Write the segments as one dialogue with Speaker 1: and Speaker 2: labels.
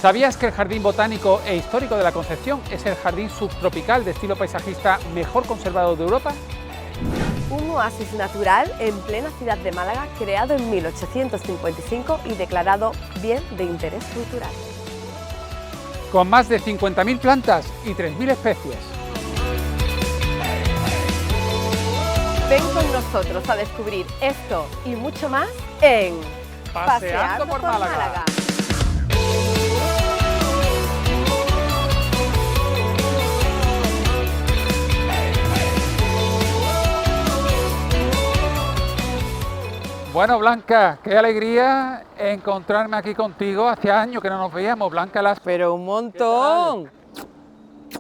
Speaker 1: ¿Sabías que el Jardín Botánico e Histórico de la Concepción es el jardín subtropical de estilo paisajista mejor conservado de Europa?
Speaker 2: Un oasis natural en plena ciudad de Málaga, creado en 1855 y declarado Bien de Interés Cultural.
Speaker 1: Con más de 50.000 plantas y 3.000 especies.
Speaker 2: Ven con nosotros a descubrir esto y mucho más en
Speaker 1: Paseando por Málaga. Bueno, Blanca, qué alegría encontrarme aquí contigo. Hace años que no nos veíamos, Blanca Las,
Speaker 2: Pero un montón.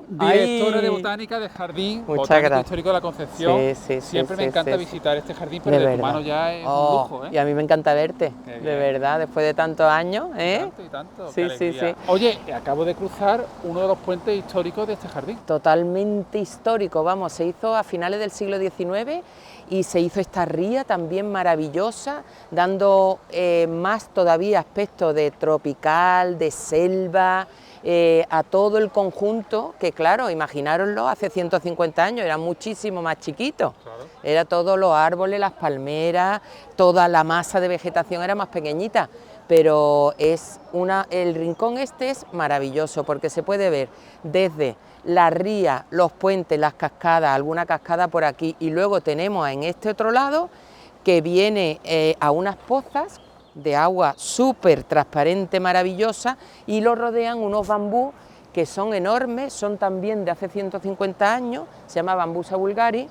Speaker 1: directora de botánica del Jardín Botánico Histórico de la Concepción. Siempre me encanta visitar este jardín, pero de tu mano ya es un lujo, ¿eh?
Speaker 2: Y a mí me encanta verte, de verdad, después de tantos años, ¿eh?
Speaker 1: Tanto y tanto.
Speaker 2: Sí.
Speaker 1: Oye, acabo de cruzar uno de los puentes históricos de este jardín.
Speaker 2: Totalmente histórico, vamos, se hizo a finales del siglo XIX y se hizo esta ría también maravillosa, dando más todavía aspecto de tropical, de selva, a todo el conjunto, que claro, imaginároslo, hace 150 años era muchísimo más chiquito,
Speaker 1: Claro.
Speaker 2: Era todos los árboles, las palmeras, toda la masa de vegetación era más pequeñita, pero el rincón este es maravilloso porque se puede ver desde la ría, los puentes, las cascadas, alguna cascada por aquí, y luego tenemos en este otro lado que viene a unas pozas de agua súper transparente, maravillosa, y lo rodean unos bambús que son enormes, son también de hace 150 años, se llama Bambusa vulgaris,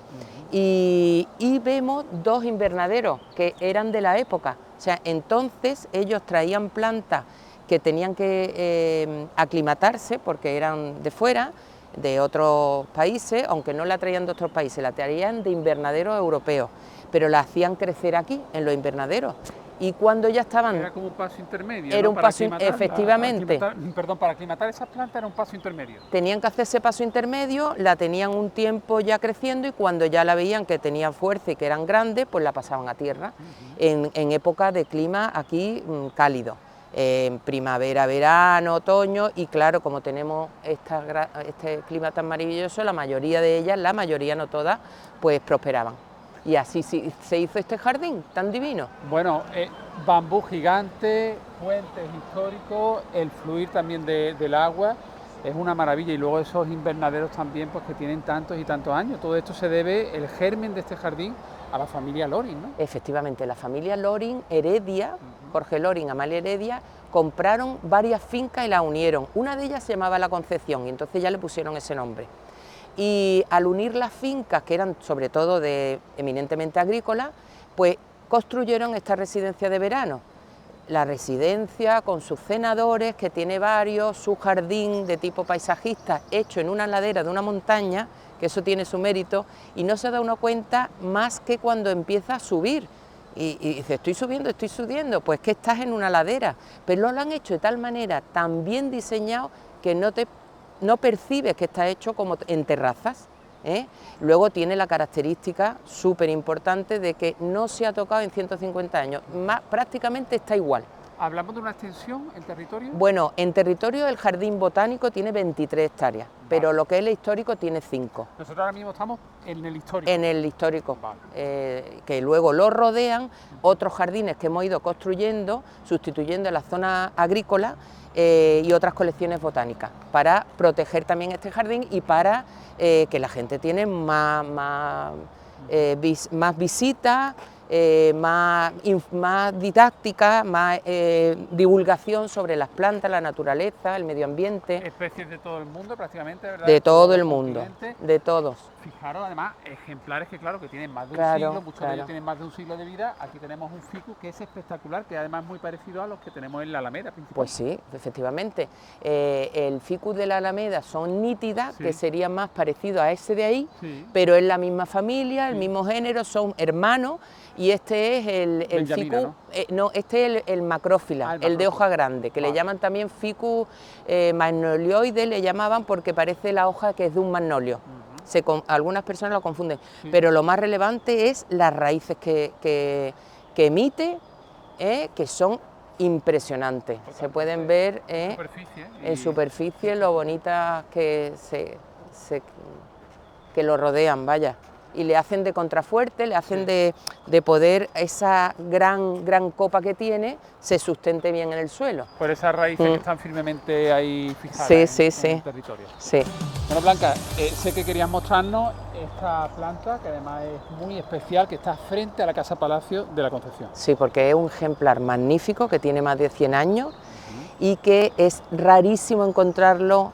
Speaker 2: y vemos dos invernaderos que eran de la época, o sea, entonces ellos traían plantas que tenían que aclimatarse porque eran de fuera, de otros países, aunque no la traían de otros países, la traían de invernaderos europeos, pero la hacían crecer aquí, en los invernaderos. Y cuando ya estaban...
Speaker 1: Era como un paso intermedio,
Speaker 2: era
Speaker 1: ¿no?
Speaker 2: un paso, efectivamente.
Speaker 1: Para aclimatar esas plantas era un paso intermedio.
Speaker 2: Tenían que hacer ese paso intermedio, la tenían un tiempo ya creciendo y cuando ya la veían que tenía fuerza y que eran grandes, pues la pasaban a tierra, en época de clima aquí cálido. En primavera, verano, otoño, y claro, como tenemos este clima tan maravilloso, la mayoría de ellas, la mayoría no todas, pues prosperaban. Y así se hizo este jardín tan divino.
Speaker 1: Bueno, bambú gigante, puentes históricos, el fluir también del agua, es una maravilla. Y luego esos invernaderos también, pues que tienen tantos y tantos años. Todo esto se debe, el germen de este jardín, a la familia Loring, ¿no?
Speaker 2: Efectivamente, la familia Loring, Heredia, Jorge Loring, Amalia Heredia, compraron varias fincas y las unieron. Una de ellas se llamaba La Concepción y entonces ya le pusieron ese nombre. Y al unir las fincas, que eran sobre todo eminentemente agrícolas, pues construyeron esta residencia de verano. La residencia con sus cenadores, que tiene varios, su jardín de tipo paisajista hecho en una ladera de una montaña, que eso tiene su mérito, y no se da uno cuenta más que cuando empieza a subir. Y dice, estoy subiendo, pues que estás en una ladera, pero lo han hecho de tal manera, tan bien diseñado, que no percibes que está hecho como en terrazas, ¿eh? Luego tiene la característica súper importante de que no se ha tocado en 150 años, prácticamente está igual.
Speaker 1: ¿Hablamos de una extensión en territorio?
Speaker 2: Bueno, en territorio el jardín botánico tiene 23 hectáreas, pero lo que es el histórico tiene 5.
Speaker 1: Nosotros ahora mismo estamos en el histórico.
Speaker 2: En el histórico, que luego lo rodean otros jardines que hemos ido construyendo, sustituyendo la zona agrícola y otras colecciones botánicas, para proteger también este jardín y para que la gente tiene más visitas, más didáctica, más divulgación sobre las plantas, la naturaleza, el medio ambiente.
Speaker 1: Especies de todo el mundo prácticamente, ¿verdad?
Speaker 2: De todo el mundo, de todos.
Speaker 1: Fijaros además, ejemplares que claro, que tienen más de un siglo, muchos de ellos tienen más de un siglo de vida. Aquí tenemos un ficus que es espectacular, que además es muy parecido a los que tenemos en la Alameda principal.
Speaker 2: Pues sí, efectivamente. El ficus de la Alameda son nítidas, que serían más parecidos a ese de ahí, pero es la misma familia, el mismo género, son hermanos. Y este es el ficus, ¿no? Este es el macrófila, el de hoja grande, que le llaman también ficus magnolioide, le llamaban porque parece la hoja que es de un magnolio. Algunas personas lo confunden, pero lo más relevante es las raíces que emite, que son impresionante. Se pueden ver en superficie lo bonitas que que lo rodean, vaya. Y le hacen de contrafuerte, le hacen de poder esa gran copa que tiene se sustente bien en el suelo.
Speaker 1: Por esas raíces que están firmemente ahí fijadas en el territorio.
Speaker 2: Sí.
Speaker 1: Bueno, Blanca, sé que querías mostrarnos esta planta, que además es muy especial, que está frente a la Casa Palacio de la Concepción.
Speaker 2: Sí, porque es un ejemplar magnífico que tiene más de 100 años y que es rarísimo encontrarlo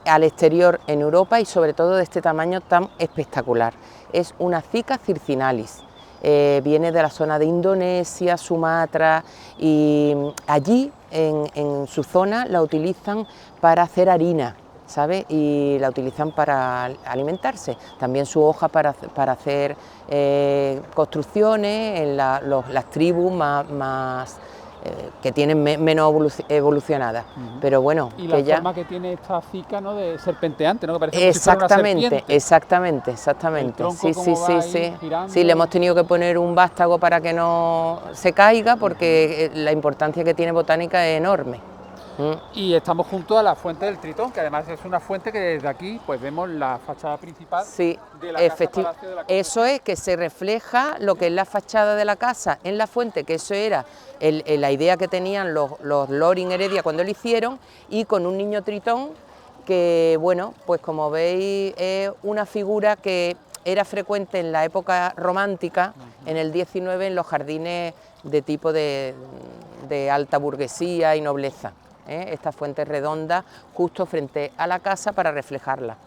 Speaker 2: al exterior en Europa y sobre todo de este tamaño tan espectacular. Es una Cica circinalis, viene de la zona de Indonesia, Sumatra, y allí en su zona la utilizan para hacer harina, ¿sabe? Y la utilizan para alimentarse, también su hoja para hacer construcciones en las tribus más que tienen menos evolucionadas, pero bueno.
Speaker 1: Y la forma que tiene esta cica, ¿no?, de serpenteante, ¿no?, que parece
Speaker 2: exactamente,
Speaker 1: como si fuera una serpiente.
Speaker 2: Sí, le hemos tenido que poner un vástago para que no se caiga, porque la importancia que tiene botánica es enorme.
Speaker 1: Y estamos junto a la fuente del Tritón, que además es una fuente que desde aquí pues vemos la fachada principal de la Casa Palacio de la Concepción.
Speaker 2: Eso es, que se refleja lo que es la fachada de la casa en la fuente, que eso era la idea que tenían los Loring Heredia cuando lo hicieron, y con un niño tritón que, bueno, pues como veis es una figura que era frecuente en la época romántica, en el 19, en los jardines de tipo de alta burguesía y nobleza. Esta fuente redonda justo frente a la casa para reflejarla.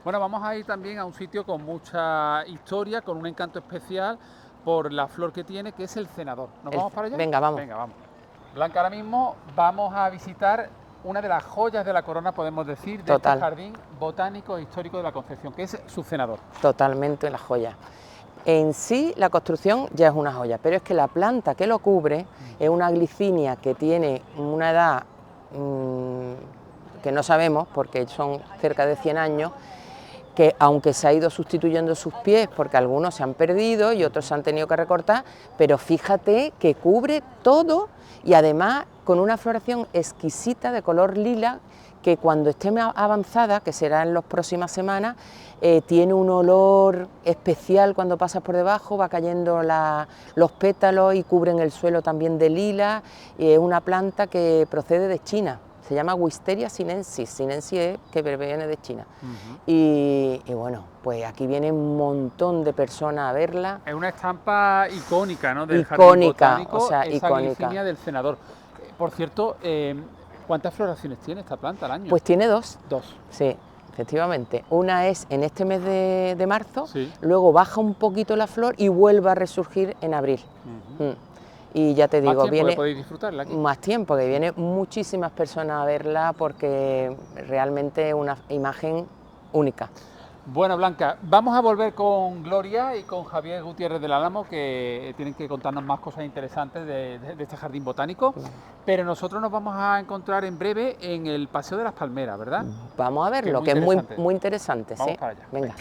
Speaker 1: Bueno, vamos a ir también a un sitio con mucha historia, con un encanto especial por la flor que tiene, que es el cenador. ¿Nos vamos para allá?
Speaker 2: Venga, vamos.
Speaker 1: Venga, vamos. Blanca, ahora mismo vamos a visitar una de las joyas de la corona, podemos decir, de este jardín botánico e histórico de la Concepción, que es su cenador. Totalmente
Speaker 2: la joya. En sí la construcción ya es una joya, pero es que la planta que lo cubre es una glicinia que tiene una edad que no sabemos, porque son cerca de 100 años, que aunque se ha ido sustituyendo sus pies, porque algunos se han perdido y otros se han tenido que recortar, pero fíjate que cubre todo, y además con una floración exquisita de color lila, que cuando esté más avanzada, que será en las próximas semanas, tiene un olor especial cuando pasas por debajo, va cayendo los pétalos y cubren el suelo también de lila, y es una planta que procede de China, se llama Wisteria sinensis, sinensis es que viene de China. Y bueno, pues aquí viene un montón de personas a verla.
Speaker 1: Es una estampa icónica, ¿no?, del jardín botánico,
Speaker 2: o sea,
Speaker 1: esa
Speaker 2: icónica.
Speaker 1: Glicinia del cenador. Por cierto, ¿cuántas floraciones tiene esta planta al año?
Speaker 2: Pues tiene dos.
Speaker 1: Dos.
Speaker 2: Sí, efectivamente. Una es en este mes de marzo, luego baja un poquito la flor y vuelve a resurgir en abril. Y ya te digo, viene
Speaker 1: podéis disfrutarla aquí.
Speaker 2: Más tiempo, que vienen muchísimas personas a verla, porque realmente es una imagen única.
Speaker 1: Bueno, Blanca, vamos a volver con Gloria y con Javier Gutiérrez del Álamo, que tienen que contarnos más cosas interesantes de este jardín botánico, pero nosotros nos vamos a encontrar en breve en el Paseo de las Palmeras, ¿verdad?
Speaker 2: Vamos a verlo, que es muy interesante.
Speaker 1: Vamos para allá.
Speaker 2: Venga.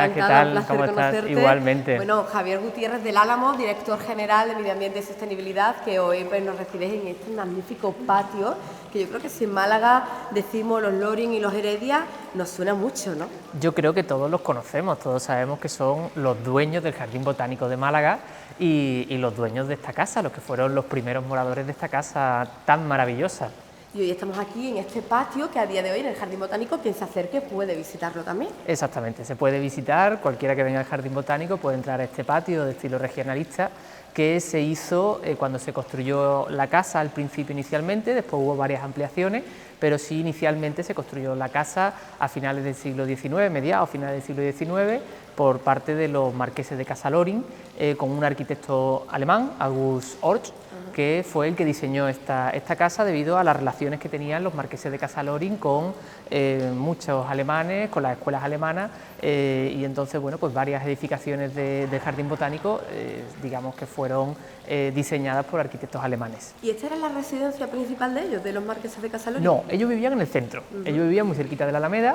Speaker 3: Hola, ¿qué tal? ¿Cómo estás?
Speaker 4: Conocerte.
Speaker 3: Igualmente.
Speaker 4: Bueno, Javier Gutiérrez del Álamo, director general de Medio Ambiente y Sostenibilidad, que hoy pues, nos recibes en este magnífico patio, que yo creo que si en Málaga decimos los Loring y los Heredia, nos suena mucho, ¿no?
Speaker 3: Yo creo que todos los conocemos, todos sabemos que son los dueños del Jardín Botánico de Málaga y los dueños de esta casa, los que fueron los primeros moradores de esta casa tan maravillosa.
Speaker 4: Y hoy estamos aquí en este patio que a día de hoy en el Jardín Botánico quien se acerque puede visitarlo también.
Speaker 3: Exactamente, se puede visitar, cualquiera que venga al Jardín Botánico puede entrar a este patio de estilo regionalista que se hizo cuando se construyó la casa al principio inicialmente, después hubo varias ampliaciones, pero sí inicialmente se construyó la casa a finales del siglo XIX, mediados finales del siglo XIX, por parte de los marqueses de Casa Loring, con un arquitecto alemán, August Horch, que fue el que diseñó esta casa debido a las relaciones que tenían los marqueses de Casa Loring con muchos alemanes, con las escuelas alemanas, y entonces, bueno, pues varias edificaciones del Jardín Botánico, digamos que fueron diseñadas por arquitectos alemanes.
Speaker 4: ¿Y esta era la residencia principal de ellos, de los marqueses de Casa Loring?
Speaker 3: No, ellos vivían en el centro, ellos vivían muy cerquita de la Alameda,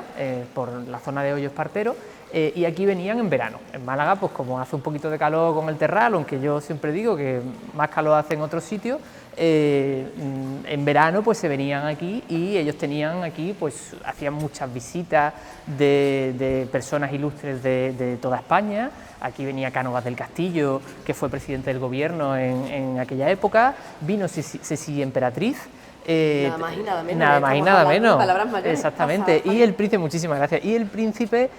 Speaker 3: por la zona de Hoyo Espartero, y aquí venían en verano. En Málaga, pues como hace un poquito de calor con el terral, aunque yo siempre digo que más calor hace en otros sitios, en verano pues se venían aquí y ellos tenían aquí, pues hacían muchas visitas de personas ilustres de toda España. Aquí venía Cánovas del Castillo, que fue presidente del gobierno en aquella época, vino Cecilia Emperatriz.
Speaker 4: Nada más y nada menos.
Speaker 3: Nada más y nada menos.
Speaker 4: Palabras mayores.
Speaker 3: Exactamente. Y el príncipe, muchísimas gracias. Y el príncipe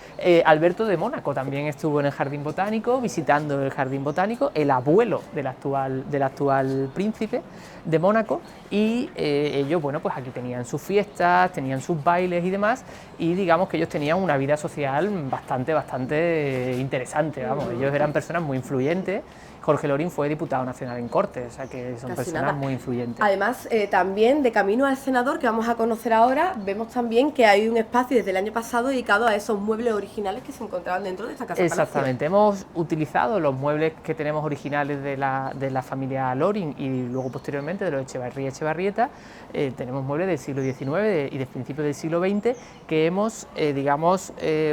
Speaker 3: Alberto de Mónaco también estuvo en el Jardín Botánico, visitando el Jardín Botánico, el abuelo del actual príncipe de Mónaco. Y ellos, bueno, pues aquí tenían sus fiestas, tenían sus bailes y demás. Y digamos que ellos tenían una vida social bastante interesante. Vamos, ellos eran personas muy influyentes. Jorge Loring fue diputado nacional en Cortes, o sea que son personas muy influyentes.
Speaker 4: Además, también de camino al senador, que vamos a conocer ahora, vemos también que hay un espacio desde el año pasado dedicado a esos muebles originales que se encontraban dentro de esta casa.
Speaker 3: Exactamente, hemos utilizado los muebles que tenemos originales de la familia Loring y luego posteriormente de los Echevarría y Echevarrieta. Tenemos muebles del siglo XIX y de principios del siglo XX que hemos,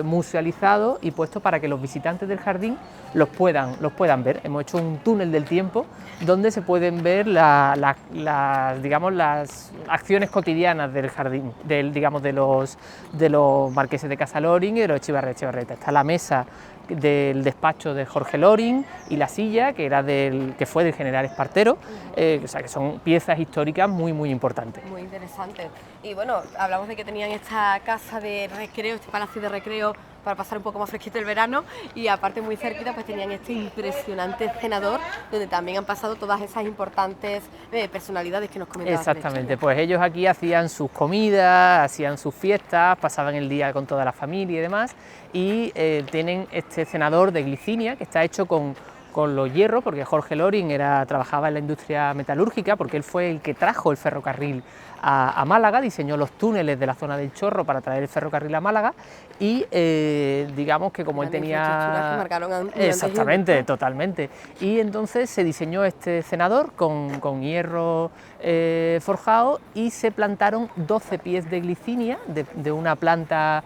Speaker 3: musealizado y puesto para que los visitantes del jardín los puedan ver. Hemos hecho un túnel del tiempo donde se pueden ver las acciones cotidianas del jardín, de los marqueses de Casa Loring y de los Echevarría y Echevarrieta. Está la mesa del despacho de Jorge Loring y la silla que fue del general Espartero, o sea que son piezas históricas muy importantes.
Speaker 4: Muy interesante. Y bueno, hablamos de que tenían esta casa de recreo, este palacio de recreo para pasar un poco más fresquito el verano, y aparte muy cerquita pues tenían este impresionante cenador donde también han pasado todas esas importantes personalidades que nos comentabas.
Speaker 3: Exactamente, pues ellos aquí hacían sus comidas, hacían sus fiestas, pasaban el día con toda la familia y demás, y tienen este cenador de glicinia que está hecho con los hierros, porque Jorge Loring trabajaba en la industria metalúrgica, porque él fue el que trajo el ferrocarril a Málaga, diseñó los túneles de la zona del Chorro para traer el ferrocarril a Málaga, y digamos que como él tenía... Exactamente, totalmente, y entonces se diseñó este cenador con hierro forjado, y se plantaron 12 pies de glicinia de una planta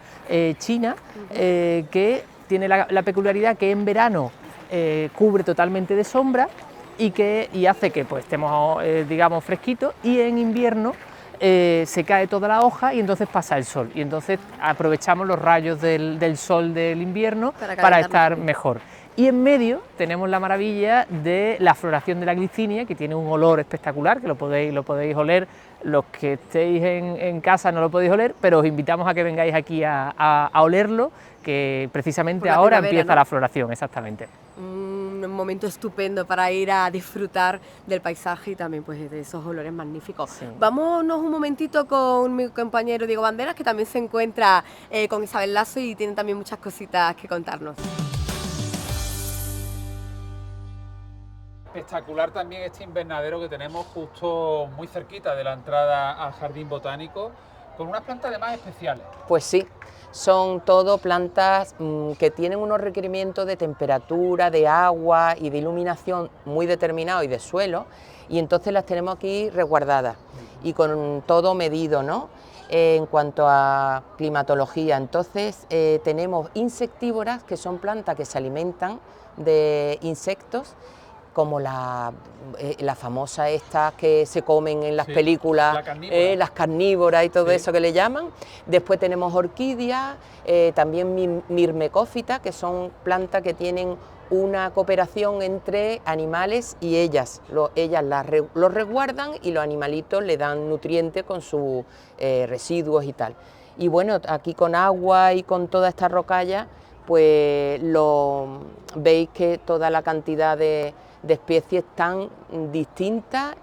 Speaker 3: china, que tiene la peculiaridad que en verano cubre totalmente de sombra y hace que pues estemos digamos fresquitos, y en invierno se cae toda la hoja y entonces pasa el sol, y entonces aprovechamos los rayos del sol del invierno para estar mejor. Y en medio tenemos la maravilla de la floración de la glicinia, que tiene un olor espectacular, que lo podéis oler. Los que estéis en casa no lo podéis oler, pero os invitamos a que vengáis aquí a olerlo, que precisamente ahora empieza la floración, exactamente.
Speaker 4: Un momento estupendo para ir a disfrutar del paisaje y también pues de esos olores magníficos. Sí. Vámonos un momentito con mi compañero Diego Banderas, que también se encuentra con Isabel Lazo y tiene también muchas cositas que contarnos.
Speaker 1: Espectacular también este invernadero que tenemos justo muy cerquita de la entrada al Jardín Botánico, con unas plantas además especiales.
Speaker 2: Pues sí, son todo plantas que tienen unos requerimientos de temperatura, de agua y de iluminación muy determinados y de suelo, y entonces las tenemos aquí resguardadas y con todo medido, ¿no? En cuanto a climatología, entonces tenemos insectívoras, que son plantas que se alimentan de insectos, como la famosa estas que se comen en las películas, las carnívoras y todo eso que le llaman. Después tenemos orquídeas, también mirmecófitas, que son plantas que tienen una cooperación entre animales y ellas. Ellas los resguardan y los animalitos le dan nutrientes con sus residuos y tal. Y bueno, aquí con agua y con toda esta rocalla, pues veis que toda la cantidad de especies tan distintas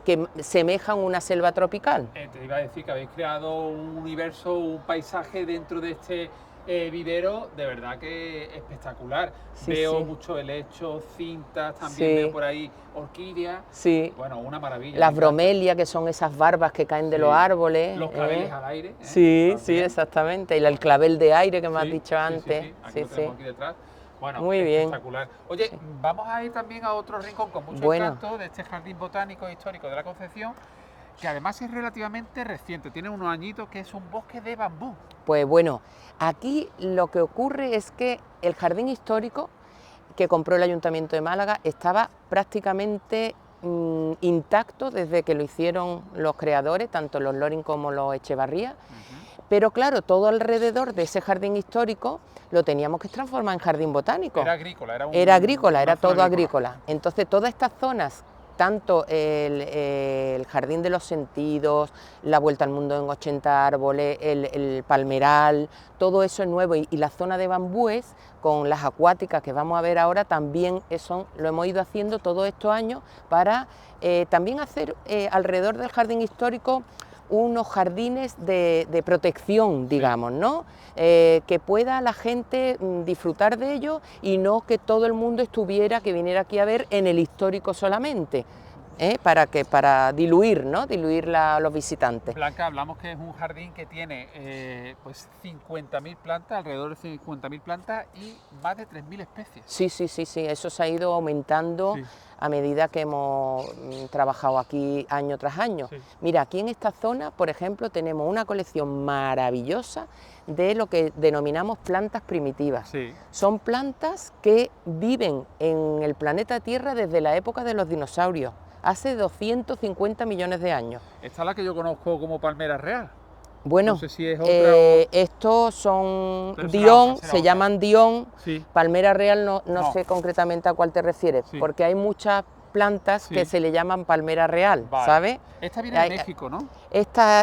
Speaker 2: que semejan una selva tropical.
Speaker 1: Te iba a decir que habéis creado un universo, un paisaje dentro de este vivero de verdad que espectacular.
Speaker 2: Sí,
Speaker 1: veo
Speaker 2: sí.
Speaker 1: mucho helecho, cintas, también veo por ahí orquídeas.
Speaker 2: Sí.
Speaker 1: Bueno, una maravilla.
Speaker 2: Las bromelias, que son esas barbas que caen de los árboles.
Speaker 1: Los claveles al aire.
Speaker 2: Sí, sí, exactamente. Y el clavel de aire que me has dicho antes.
Speaker 1: Sí. Aquí lo tenemos aquí detrás. Bueno,
Speaker 2: muy bien.
Speaker 1: Espectacular. Oye, vamos a ir también a otro rincón con mucho encanto de este jardín botánico histórico de la Concepción, que además es relativamente reciente, tiene unos añitos, que es un bosque de bambú.
Speaker 2: Pues bueno, aquí lo que ocurre es que el jardín histórico que compró el Ayuntamiento de Málaga estaba prácticamente intacto desde que lo hicieron los creadores, tanto los Loring como los Echevarría. Pero claro, todo alrededor de ese jardín histórico lo teníamos que transformar en jardín botánico.
Speaker 1: Era agrícola,
Speaker 2: era todo agrícola. Entonces todas estas zonas, tanto el Jardín de los Sentidos, la Vuelta al Mundo en 80 árboles, el Palmeral, todo eso es nuevo, y la zona de bambúes con las acuáticas que vamos a ver ahora también lo hemos ido haciendo todos estos años para también hacer alrededor del jardín histórico unos jardines de protección, digamos, ¿no? Que pueda la gente disfrutar de ellos y no que todo el mundo que viniera aquí a ver en el histórico solamente, para diluir, ¿no? Diluir los visitantes.
Speaker 1: Blanca, hablamos que es un jardín que tiene pues 50.000 plantas, alrededor de 50.000 plantas y más de 3.000 especies.
Speaker 2: Sí, eso se ha ido aumentando a medida que hemos trabajado aquí año tras año. Mira, aquí en esta zona, por ejemplo, tenemos una colección maravillosa de lo que denominamos plantas primitivas. Son plantas que viven en el planeta Tierra desde la época de los dinosaurios, hace 250 millones de años.
Speaker 1: Esta es la que yo conozco como palmera real.
Speaker 2: Bueno,
Speaker 1: no sé si es otra
Speaker 2: estos son Dion, se llaman Dion, palmera real no sé concretamente a cuál te refieres, porque hay muchas plantas que se le llaman palmera real, ¿sabes?
Speaker 1: Esta viene de México, ¿no?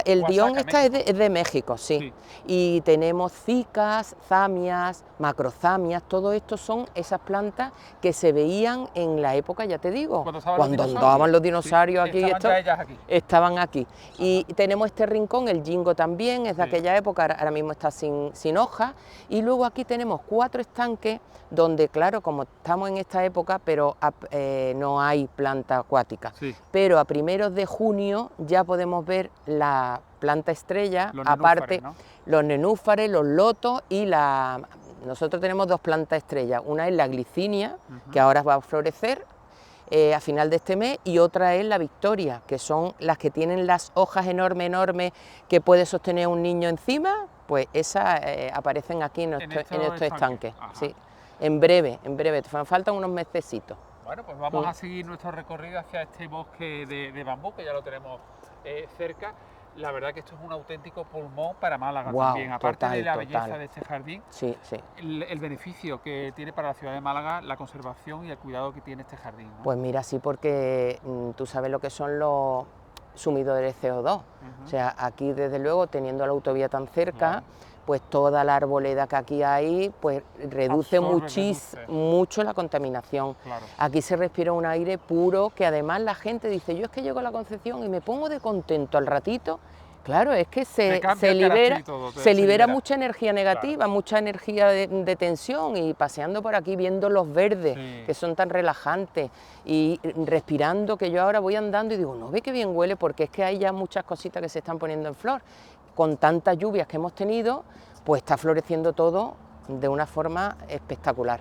Speaker 2: El Dion es de México, sí. Y tenemos cicas, zamias, macrozamias, todo esto son esas plantas que se veían en la época, ya te digo, cuando andaban los dinosaurios aquí, estaban aquí. Y tenemos este rincón, el Jingo también, es de aquella época, ahora mismo está sin hojas, y luego aquí tenemos 4 estanques donde, claro, como estamos en esta época, pero no hay planta acuática, pero a primeros de junio ya podemos ver la planta estrella, aparte los nenúfares, los lotos y nosotros tenemos 2 plantas estrellas, una es la glicinia, que ahora va a florecer a final de este mes, y otra es la victoria, que son las que tienen las hojas enormes que puede sostener un niño encima, pues esas aparecen aquí en estos estanques. Sí. En breve, faltan unos mesecitos.
Speaker 1: Bueno, pues vamos a seguir nuestro recorrido hacia este bosque de bambú, que ya lo tenemos cerca. La verdad que esto es un auténtico pulmón para Málaga también, aparte de la belleza de este jardín, el beneficio que tiene para la ciudad de Málaga la conservación y el cuidado que tiene este jardín, ¿no?
Speaker 2: Pues mira, sí, porque tú sabes lo que son los sumidores de CO2, o sea, aquí desde luego teniendo la autovía tan cerca, pues toda la arboleda que aquí hay, pues reduce mucho la contaminación. Aquí se respira un aire puro, que además la gente dice, yo es que llego a la Concepción y me pongo de contento al ratito. Claro, es que se libera mucha energía negativa, mucha energía de tensión, y paseando por aquí viendo los verdes, que son tan relajantes, y respirando, que yo ahora voy andando y digo, no ve qué bien huele, porque es que hay ya muchas cositas que se están poniendo en flor. con tantas lluvias que hemos tenido, pues está floreciendo todo de una forma espectacular.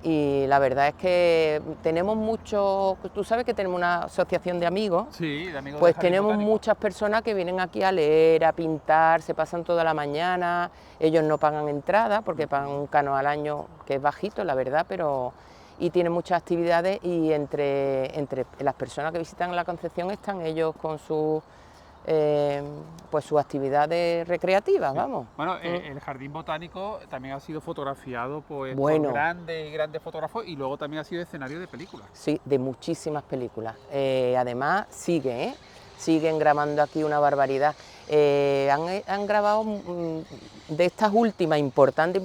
Speaker 2: Y la verdad es que tenemos mucho, tú sabes que tenemos una asociación de amigos,
Speaker 1: Sí, de amigos
Speaker 2: pues
Speaker 1: del Jardín
Speaker 2: tenemos
Speaker 1: Botánico.
Speaker 2: muchas personas que vienen aquí a leer, a pintar, se pasan toda la mañana, ellos no pagan entrada porque pagan un canon al año que es bajito, la verdad, pero y tienen muchas actividades y entre las personas que visitan la Concepción están ellos con sus pues sus actividades recreativas, vamos.
Speaker 1: Bueno, el Jardín Botánico también ha sido fotografiado pues,
Speaker 2: Bueno.
Speaker 1: por grandes fotógrafos y luego también ha sido escenario de películas.
Speaker 2: Sí, de muchísimas películas. Además, siguen grabando aquí una barbaridad. Han grabado de estas últimas importantes,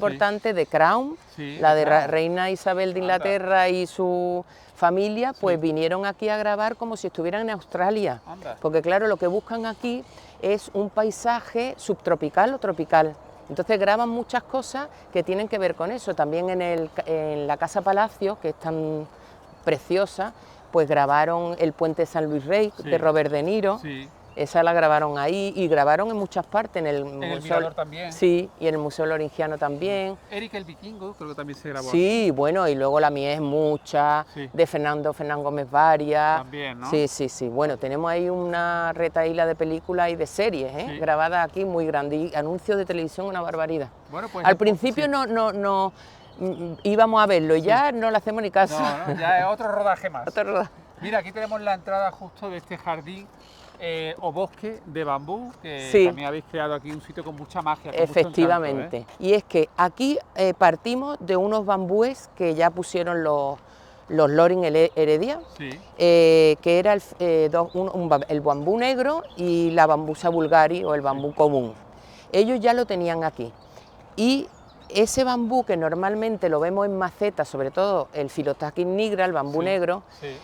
Speaker 2: The Crown,
Speaker 1: Sí,
Speaker 2: la de
Speaker 1: claro.
Speaker 2: Reina Isabel de
Speaker 1: Anda.
Speaker 2: Inglaterra y su familia, pues
Speaker 1: Sí.
Speaker 2: vinieron aquí a grabar como si estuvieran en Australia.
Speaker 1: Anda.
Speaker 2: Porque claro, lo que buscan aquí es un paisaje subtropical o tropical. Entonces graban muchas cosas que tienen que ver con eso. También en la Casa Palacio, que es tan preciosa, pues grabaron el puente de San Luis Rey,
Speaker 1: Sí.
Speaker 2: de Robert De Niro.
Speaker 1: Sí.
Speaker 2: Esa la grabaron ahí y grabaron en muchas partes, en el
Speaker 1: el Mirador también.
Speaker 2: Sí, y en el Museo Loringiano también.
Speaker 1: Eric el Vikingo, creo que también se grabó.
Speaker 2: Sí, bueno, y luego La Mies Mucha,
Speaker 1: Sí.
Speaker 2: de Fernán Gómez Varias.
Speaker 1: También, ¿no?
Speaker 2: Sí. Bueno, tenemos ahí una retahíla de películas y de series,
Speaker 1: Sí.
Speaker 2: grabadas aquí muy grandes. Y anuncios de televisión, una barbaridad.
Speaker 1: Bueno, pues
Speaker 2: Al principio
Speaker 1: sí.
Speaker 2: no íbamos a verlo y ya no le hacemos ni caso.
Speaker 1: No, ya es otro rodaje más.
Speaker 2: Otro rodaje.
Speaker 1: Mira, aquí tenemos la entrada justo de este jardín o bosque de bambú, que
Speaker 2: Sí.
Speaker 1: también habéis creado aquí un sitio con mucha magia. Con mucho
Speaker 2: Efectivamente.
Speaker 1: encanto,
Speaker 2: Y es que aquí partimos de unos bambúes que ya pusieron los Loring Heredia,
Speaker 1: Sí.
Speaker 2: que era el bambú negro y la bambusa vulgari o el bambú común. Ellos ya lo tenían aquí. Y ese bambú que normalmente lo vemos en maceta, sobre todo el Philotachys nigra, el bambú
Speaker 1: Sí.
Speaker 2: negro,
Speaker 1: Sí.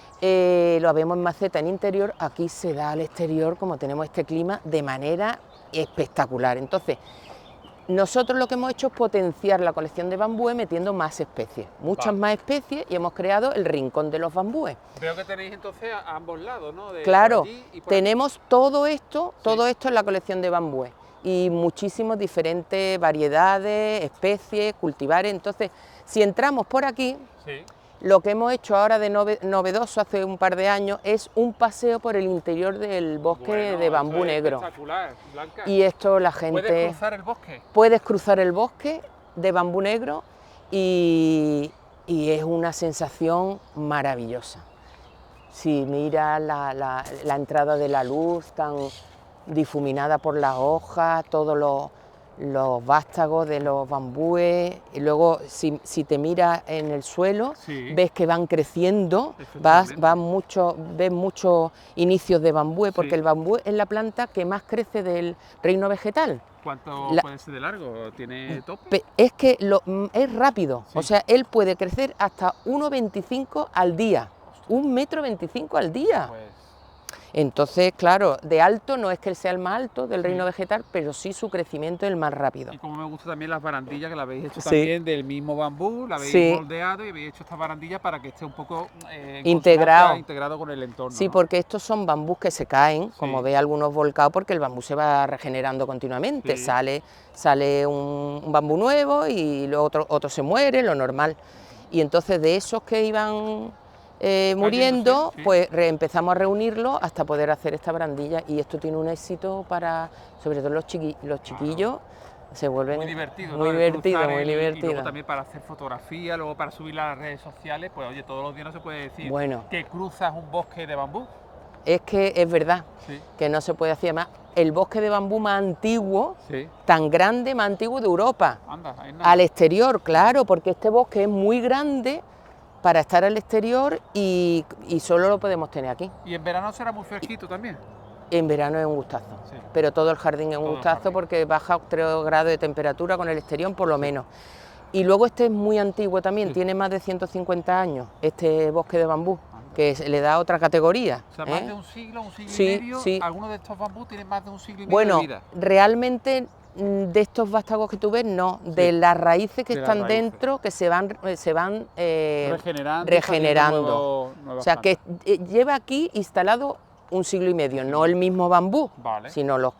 Speaker 2: lo vemos en maceta en interior, aquí se da al exterior, como tenemos este clima, de manera espectacular. Entonces, nosotros lo que hemos hecho es potenciar la colección de bambúes metiendo más especies, muchas
Speaker 1: Vale.
Speaker 2: más especies, y hemos creado el rincón de los bambúes.
Speaker 1: Veo que tenéis entonces a ambos lados, ¿no?
Speaker 2: Claro,
Speaker 1: por allí y por
Speaker 2: tenemos todo esto en la colección de bambúes y muchísimas diferentes variedades, especies, cultivares. Entonces, si entramos por aquí,
Speaker 1: aquí. Sí.
Speaker 2: lo que hemos hecho ahora de novedoso hace un par de años es un paseo por el interior del bosque
Speaker 1: Bueno,
Speaker 2: de bambú
Speaker 1: esto es
Speaker 2: negro.
Speaker 1: Espectacular, Blanca.
Speaker 2: Y esto la
Speaker 1: ¿Puedes
Speaker 2: gente...
Speaker 1: cruzar el bosque?
Speaker 2: Puedes cruzar el bosque de bambú negro y es una sensación maravillosa. Si miras la entrada de la luz tan difuminada por las hojas, todos los vástagos de los bambúes, y luego si te miras en el suelo,
Speaker 1: Sí.
Speaker 2: ves que van creciendo,
Speaker 1: Efectivamente.
Speaker 2: ves muchos inicios de bambú, porque
Speaker 1: Sí.
Speaker 2: el bambú es la planta que más crece del reino vegetal.
Speaker 1: ¿Cuánto
Speaker 2: La-
Speaker 1: puede ser de largo? ¿Tiene tope?
Speaker 2: Es que es rápido,
Speaker 1: Sí.
Speaker 2: o sea, él puede crecer hasta 1,25 al día, 1,25 m al día.
Speaker 1: Pues
Speaker 2: Entonces, claro, de alto no es que él sea el más alto del reino vegetal, pero sí su crecimiento es el más rápido.
Speaker 1: y como me gustan también las barandillas, que la habéis hecho
Speaker 2: Sí.
Speaker 1: también del mismo bambú, la habéis
Speaker 2: Sí.
Speaker 1: moldeado y habéis hecho estas barandillas para que esté un poco en
Speaker 2: Integrado.
Speaker 1: consonancia, integrado con el entorno.
Speaker 2: Sí,
Speaker 1: ¿no?
Speaker 2: porque estos son bambús que se caen, como
Speaker 1: Sí.
Speaker 2: ve algunos volcados, porque el bambú se va regenerando continuamente.
Speaker 1: Sí.
Speaker 2: Sale un bambú nuevo y luego otro se muere, lo normal. Y entonces de esos que iban muriendo,
Speaker 1: sí.
Speaker 2: pues empezamos a reunirlos hasta poder hacer esta barandilla. Y esto tiene un éxito para, sobre todo los chiquillos, se vuelven
Speaker 1: Muy divertido,
Speaker 2: muy
Speaker 1: ¿no? El
Speaker 2: divertido,
Speaker 1: cruzar
Speaker 2: muy
Speaker 1: y luego
Speaker 2: divertido.
Speaker 1: también para hacer fotografía, luego para subirla a las redes sociales, pues oye, todos los días no se puede decir
Speaker 2: Bueno.
Speaker 1: que cruzas un bosque de bambú.
Speaker 2: Es que es verdad
Speaker 1: Sí.
Speaker 2: que no se puede hacer más. El bosque de bambú más antiguo,
Speaker 1: Sí.
Speaker 2: tan grande, más antiguo de Europa.
Speaker 1: Anda, ahí nada.
Speaker 2: Al exterior, claro, porque este bosque es muy grande para estar al exterior y solo lo podemos tener aquí.
Speaker 1: Y en verano será muy fresquito también.
Speaker 2: En verano es un gustazo,
Speaker 1: Sí.
Speaker 2: pero todo el jardín es un
Speaker 1: Todo el
Speaker 2: gustazo
Speaker 1: jardín.
Speaker 2: porque baja 3 grados de temperatura con el exterior por lo menos. Y luego este es muy antiguo también,
Speaker 1: Sí.
Speaker 2: tiene más de 150 años, este bosque de bambú, que le da otra categoría.
Speaker 1: O sea, más
Speaker 2: ¿eh?
Speaker 1: de un siglo
Speaker 2: Sí,
Speaker 1: y medio.
Speaker 2: sí.
Speaker 1: Algunos de estos bambús tienen más de un siglo y medio
Speaker 2: Bueno,
Speaker 1: de vida.
Speaker 2: realmente de estos vástagos que tú ves, no, de las raíces que
Speaker 1: De las
Speaker 2: están
Speaker 1: raíces.
Speaker 2: dentro, que se van
Speaker 1: Regenerando. y
Speaker 2: regenerando.
Speaker 1: saliendo nuevas
Speaker 2: O sea, que
Speaker 1: plantas.
Speaker 2: lleva aquí instalado un siglo y medio, no el mismo bambú,
Speaker 1: Vale.
Speaker 2: sino los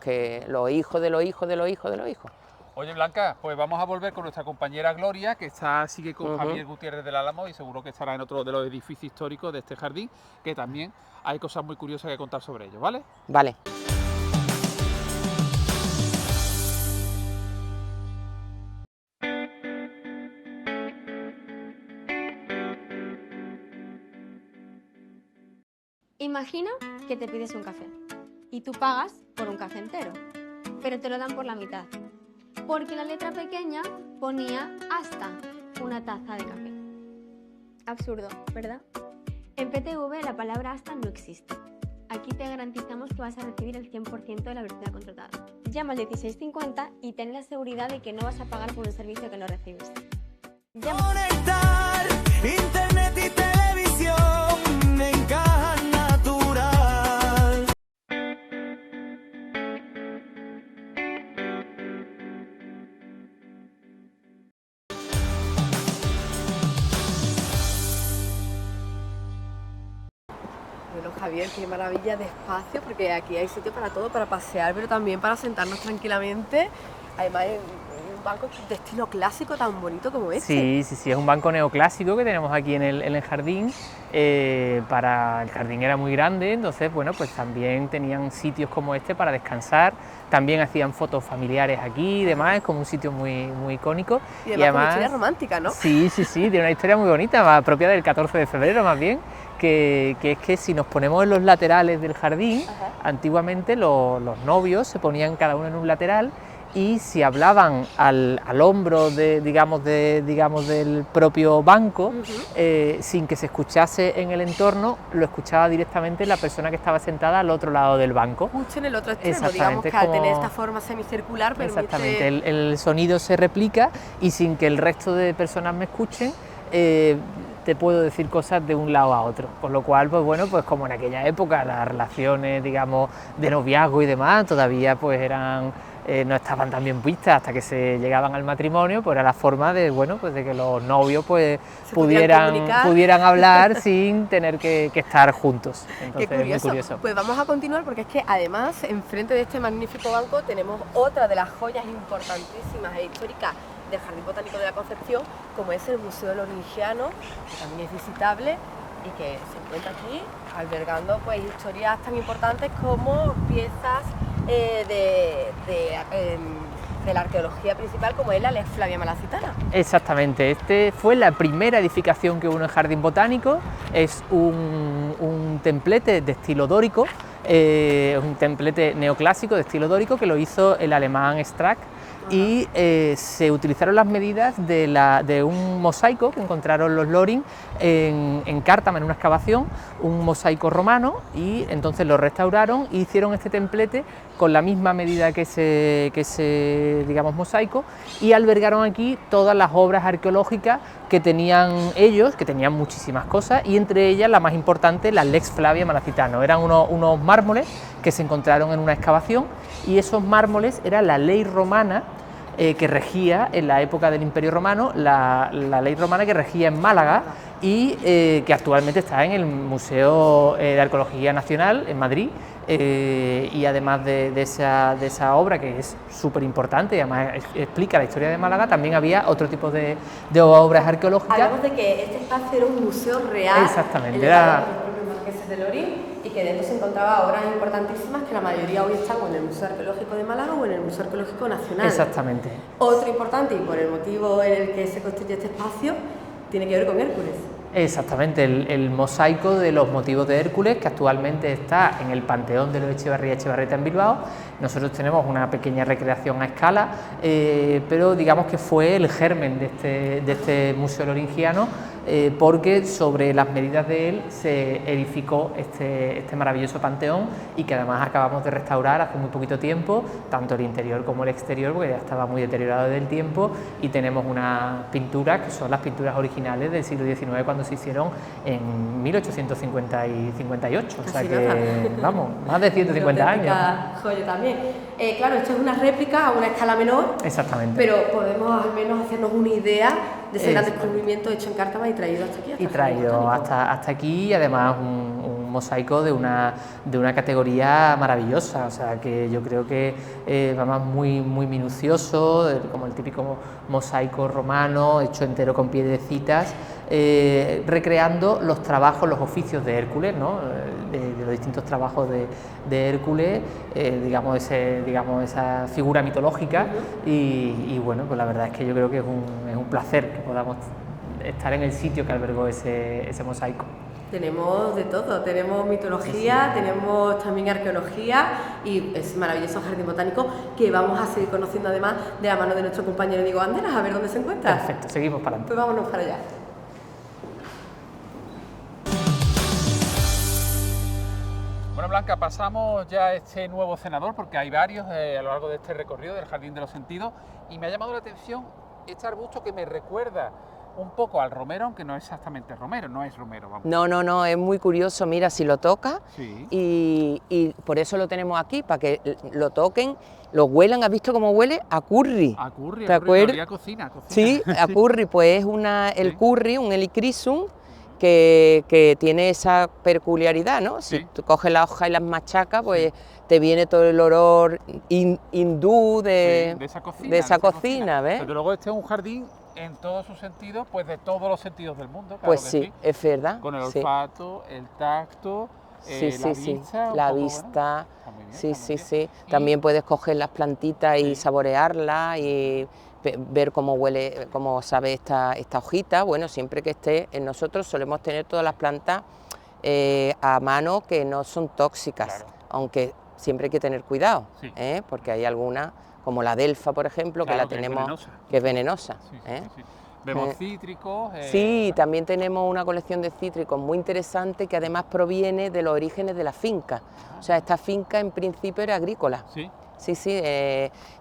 Speaker 2: hijos de los hijos de los hijos de los hijos.
Speaker 1: Oye, Blanca, pues vamos a volver con nuestra compañera Gloria, que sigue con Javier Gutiérrez del Álamo y seguro que estará en otro de los edificios históricos de este jardín, que también hay cosas muy curiosas que contar sobre ellos, ¿vale?
Speaker 2: Vale.
Speaker 5: Imagina que te pides un café y tú pagas por un café entero, pero te lo dan por la mitad, porque la letra pequeña ponía hasta una taza de café. Absurdo, ¿verdad? En PTV la palabra hasta no existe. Aquí te garantizamos que vas a recibir el 100% de la velocidad contratada. Llama al 1650 y ten la seguridad de que no vas a pagar por un servicio que no recibes.
Speaker 6: Conectar internet y televisión en Caja Natural.
Speaker 4: Bueno, Javier, qué maravilla de espacio, porque aquí hay sitio para todo, para pasear, pero también para sentarnos tranquilamente. Además, un banco de estilo clásico tan bonito como este.
Speaker 3: Sí, es un banco neoclásico que tenemos aquí en el jardín. El jardín era muy grande, entonces, bueno, pues también tenían sitios como este para descansar. También hacían fotos familiares aquí y demás, es como un sitio muy, muy icónico.
Speaker 4: Y además con una historia romántica, ¿no?
Speaker 3: Sí, tiene una historia muy bonita, propia del 14 de febrero más bien, que es que si nos ponemos en los laterales del jardín, antiguamente los novios se ponían cada uno en un lateral y si hablaban al hombro del propio banco, sin que se escuchase en el entorno, lo escuchaba directamente la persona que estaba sentada al otro lado del banco.
Speaker 4: Justo en el otro extremo, digamos que al tener esta forma semicircular permite...
Speaker 3: Exactamente, el sonido se replica y sin que el resto de personas me escuchen, te puedo decir cosas de un lado a otro, por lo cual, pues bueno, pues como en aquella época las relaciones, digamos, de noviazgo y demás, todavía pues eran... no estaban tan bien vistas hasta que se llegaban al matrimonio, pues era la forma de, bueno, pues de que los novios pues pudieran hablar sin tener que estar juntos. Entonces,
Speaker 4: qué curioso.
Speaker 3: Muy curioso.
Speaker 4: Pues vamos a continuar porque es que además enfrente de este magnífico banco tenemos otra de las joyas importantísimas e históricas del Jardín Botánico de la Concepción, como es el Museo Loringiano, que también es visitable y que se encuentra aquí albergando pues historias tan importantes como piezas de la arqueología principal, como es la Lex Flavia Malacitana.
Speaker 3: Exactamente, este fue la primera edificación que hubo en el Jardín Botánico, es un templete de estilo dórico, un templete neoclásico de estilo dórico que lo hizo el alemán Strack. Y se utilizaron las medidas de un mosaico que encontraron los Loring en Cártama, en una excavación, un mosaico romano, y entonces lo restauraron e hicieron este templete con la misma medida que ese digamos, mosaico, y albergaron aquí todas las obras arqueológicas que tenían ellos, que tenían muchísimas cosas, y entre ellas la más importante, la Lex Flavia Malacitano. Eran unos mármoles que se encontraron en una excavación, y esos mármoles era la ley romana que regía en la época del Imperio Romano, la ley romana que regía en Málaga y que actualmente está en el Museo de Arqueología Nacional en Madrid, y además de esa obra que es súper importante y además explica la historia de Málaga, también había otro tipo de obras arqueológicas.
Speaker 4: Hablamos de que este espacio era un museo real.
Speaker 3: Exactamente,
Speaker 4: era los propios marqueses de Lorín, y que dentro se encontraba obras importantísimas que la mayoría hoy están o en el Museo Arqueológico de Málaga o en el Museo Arqueológico Nacional.
Speaker 3: Exactamente.
Speaker 4: Otro importante, y por el motivo en el que se construye este espacio, tiene que ver con Hércules.
Speaker 3: Exactamente, el mosaico de los motivos de Hércules, que actualmente está en el Panteón de los Echevarría en Bilbao. Nosotros tenemos una pequeña recreación a escala, pero digamos que fue el germen de este museo loringiano, porque sobre las medidas de él se edificó este maravilloso panteón, y que además acabamos de restaurar hace muy poquito tiempo, tanto el interior como el exterior, porque ya estaba muy deteriorado del tiempo, y tenemos unas pinturas que son las pinturas originales del siglo XIX, cuando se hicieron en 1850 y 58, o sea que, vamos, más de 150 años.
Speaker 4: Joya también. Claro, esto es una réplica a una escala menor.
Speaker 3: Exactamente.
Speaker 4: Pero podemos al menos hacernos una idea de ese gran descubrimiento hecho en Cártama y traído hasta aquí.
Speaker 3: Hasta aquí, y además un mosaicos de una categoría maravillosa, o sea que yo creo que vamos muy minucioso, como el típico mosaico romano hecho entero con piedrecitas, recreando los trabajos, los oficios de Hércules, ¿no? De los distintos trabajos de Hércules, digamos esa figura mitológica, y bueno, pues la verdad es que yo creo que es un placer que podamos estar en el sitio que albergó ese mosaico.
Speaker 4: Tenemos de todo, tenemos mitología, tenemos también arqueología y es maravilloso jardín botánico que vamos a seguir conociendo además de la mano de nuestro compañero Diego Banderas, a ver dónde se encuentra.
Speaker 3: Perfecto, seguimos para adelante.
Speaker 4: Pues vámonos para allá.
Speaker 1: Bueno, Blanca, pasamos ya a este nuevo cenador, porque hay varios a lo largo de este recorrido del Jardín de los Sentidos, y me ha llamado la atención este arbusto que me recuerda un poco al romero, aunque no es exactamente romero, no es romero, vamos.
Speaker 2: No, es muy curioso, mira, si lo tocas,
Speaker 1: Sí.
Speaker 2: y por eso lo tenemos aquí, para que lo toquen, lo huelan. ¿Has visto cómo huele? A curry.
Speaker 1: A curry,
Speaker 2: ¿Te
Speaker 1: a
Speaker 2: acuerdas?
Speaker 1: curry, cocina.
Speaker 2: Sí, a curry, pues es el
Speaker 1: Sí.
Speaker 2: curry, un helichrysum, que tiene esa peculiaridad, ¿no? Si
Speaker 1: Sí.
Speaker 2: tú coges la hoja y las machacas, pues te viene todo el olor hindú de esa cocina, ¿ves?
Speaker 1: Desde luego este es un jardín en todos sus sentidos, pues de todos los sentidos del mundo, claro
Speaker 2: Pues
Speaker 1: que
Speaker 2: sí, es verdad.
Speaker 1: Con el
Speaker 2: sí.
Speaker 1: olfato, el tacto,
Speaker 2: Sí,
Speaker 1: la
Speaker 2: sí,
Speaker 1: vista. un
Speaker 2: la
Speaker 1: poco,
Speaker 2: vista,
Speaker 1: está muy bien,
Speaker 2: sí,
Speaker 1: está muy
Speaker 2: sí,
Speaker 1: bien.
Speaker 2: sí.
Speaker 1: Y-
Speaker 2: También puedes coger las plantitas y
Speaker 1: Sí.
Speaker 2: saborearlas y ver cómo huele, cómo sabe esta hojita. Bueno, siempre que esté, nosotros solemos tener todas las plantas a mano que no son tóxicas,
Speaker 1: Claro.
Speaker 2: aunque siempre hay que tener cuidado,
Speaker 1: Sí.
Speaker 2: porque hay algunas, como la delfa, por ejemplo,
Speaker 1: Claro,
Speaker 2: que la
Speaker 1: que es
Speaker 2: tenemos,
Speaker 1: venenosa.
Speaker 2: que es venenosa.
Speaker 1: Sí, sí,
Speaker 2: ¿eh?
Speaker 1: sí, sí. Vemos
Speaker 2: Eh,
Speaker 1: cítricos.
Speaker 2: Sí, también tenemos una colección de cítricos muy interesante que además proviene de los orígenes de la finca. O sea, esta finca en principio era agrícola.
Speaker 1: Sí.
Speaker 2: Sí,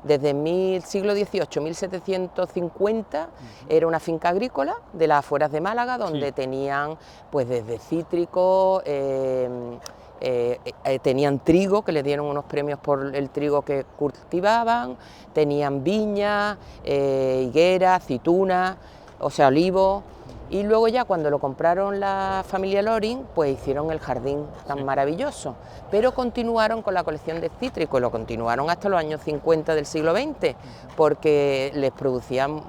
Speaker 2: desde siglo XVIII, 1750, era una finca agrícola de las afueras de Málaga, donde
Speaker 1: Sí.
Speaker 2: tenían pues desde cítricos, tenían trigo, que les dieron unos premios por el trigo que cultivaban, tenían viñas, higueras, aceitunas, o sea, olivos. Y luego ya cuando lo compraron la familia Loring, pues hicieron el jardín tan
Speaker 1: Sí.
Speaker 2: maravilloso, pero continuaron con la colección de cítricos, lo continuaron hasta los años 50 del siglo XX, porque les producían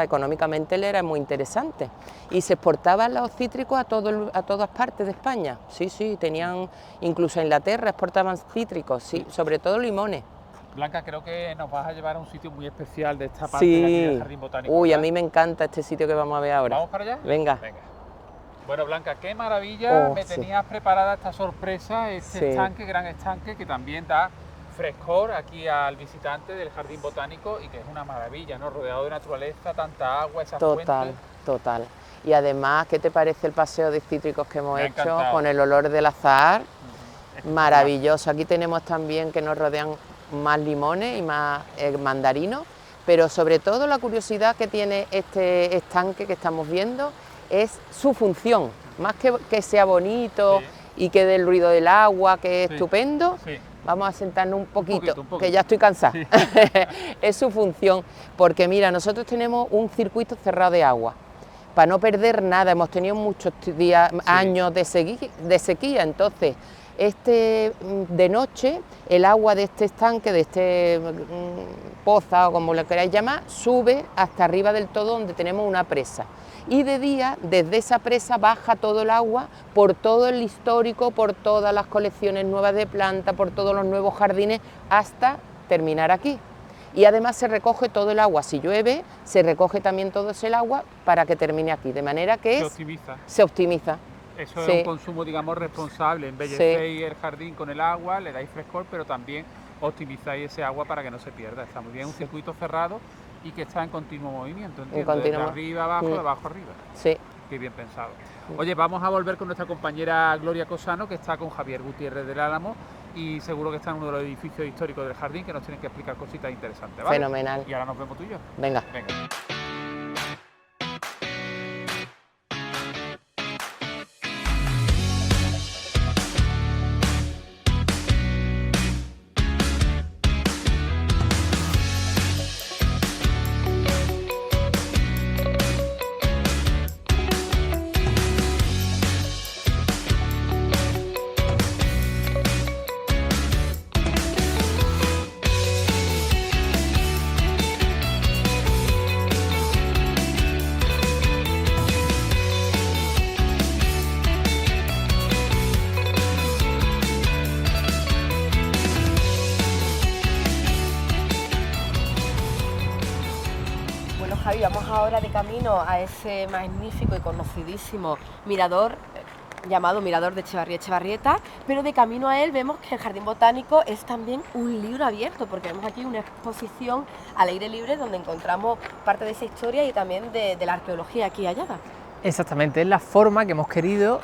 Speaker 2: económicamente le era muy interesante, y se exportaban los cítricos a todas partes de España, sí, tenían, incluso a Inglaterra exportaban cítricos, sí, sobre todo limones.
Speaker 1: Blanca, creo que nos vas a llevar a un sitio muy especial de esta parte de aquí del Jardín Botánico.
Speaker 2: Uy, a
Speaker 1: ¿verdad?
Speaker 2: mí me encanta este sitio que vamos a ver ahora.
Speaker 1: ¿Vamos para allá?
Speaker 2: Venga.
Speaker 1: Venga. Bueno, Blanca, qué maravilla,
Speaker 2: Oh,
Speaker 1: me
Speaker 2: sí.
Speaker 1: tenías preparada esta sorpresa, este
Speaker 2: Sí.
Speaker 1: estanque, gran estanque, que también da frescor aquí al visitante del Jardín Botánico y que es una maravilla, ¿no? Rodeado de naturaleza, tanta agua, esa fuente.
Speaker 2: Total. Y además, ¿qué te parece el paseo de cítricos que hemos
Speaker 1: Me ha
Speaker 2: hecho
Speaker 1: encantado.
Speaker 2: con el olor del azahar?
Speaker 1: Espectacular.
Speaker 2: Maravilloso. Aquí tenemos también que nos rodean más limones y más mandarinos, pero sobre todo la curiosidad que tiene este estanque que estamos viendo es su función, más que sea bonito
Speaker 1: Sí.
Speaker 2: y que dé el ruido del agua, que es
Speaker 1: Sí.
Speaker 2: estupendo.
Speaker 1: Sí.
Speaker 2: Vamos a sentarnos un poquito,
Speaker 1: poquito.
Speaker 2: que ya estoy cansada.
Speaker 1: Sí.
Speaker 2: Es su función, porque mira, nosotros tenemos un circuito cerrado de agua, para no perder nada. Hemos tenido muchos días, años de sequía, entonces de noche el agua de este estanque, de este poza o como lo queráis llamar, sube hasta arriba del todo donde tenemos una presa. Y de día, desde esa presa baja todo el agua por todo el histórico, por todas las colecciones nuevas de plantas, por todos los nuevos jardines, hasta terminar aquí. Y además se recoge todo el agua, si llueve, se recoge también todo ese agua para que termine aquí, de manera que se optimiza.
Speaker 1: Eso
Speaker 2: Sí.
Speaker 1: es un consumo, digamos, responsable. Embellecéis el jardín con el agua, le dais frescor, pero también optimizáis ese agua para que no se pierda. Está muy bien, un circuito cerrado y que está en continuo movimiento, entiendo,
Speaker 2: continuo.
Speaker 1: de arriba abajo, de abajo arriba.
Speaker 2: Sí.
Speaker 1: Qué bien pensado. Oye, vamos a volver con nuestra compañera Gloria Cosano, que está con Javier Gutiérrez del Álamo y seguro que está en uno de los edificios históricos del jardín, que nos tienen que explicar cositas interesantes, ¿vale?
Speaker 2: Fenomenal.
Speaker 1: Y ahora nos vemos tú y yo.
Speaker 2: Venga.
Speaker 1: Venga.
Speaker 4: vamos ahora de camino a ese magnífico y conocidísimo mirador llamado Mirador de Echevarría-Echevarrieta, pero de camino a él vemos que el Jardín Botánico es también un libro abierto, porque vemos aquí una exposición al aire libre donde encontramos parte de esa historia y también de la arqueología aquí hallada.
Speaker 3: Exactamente, es la forma que hemos querido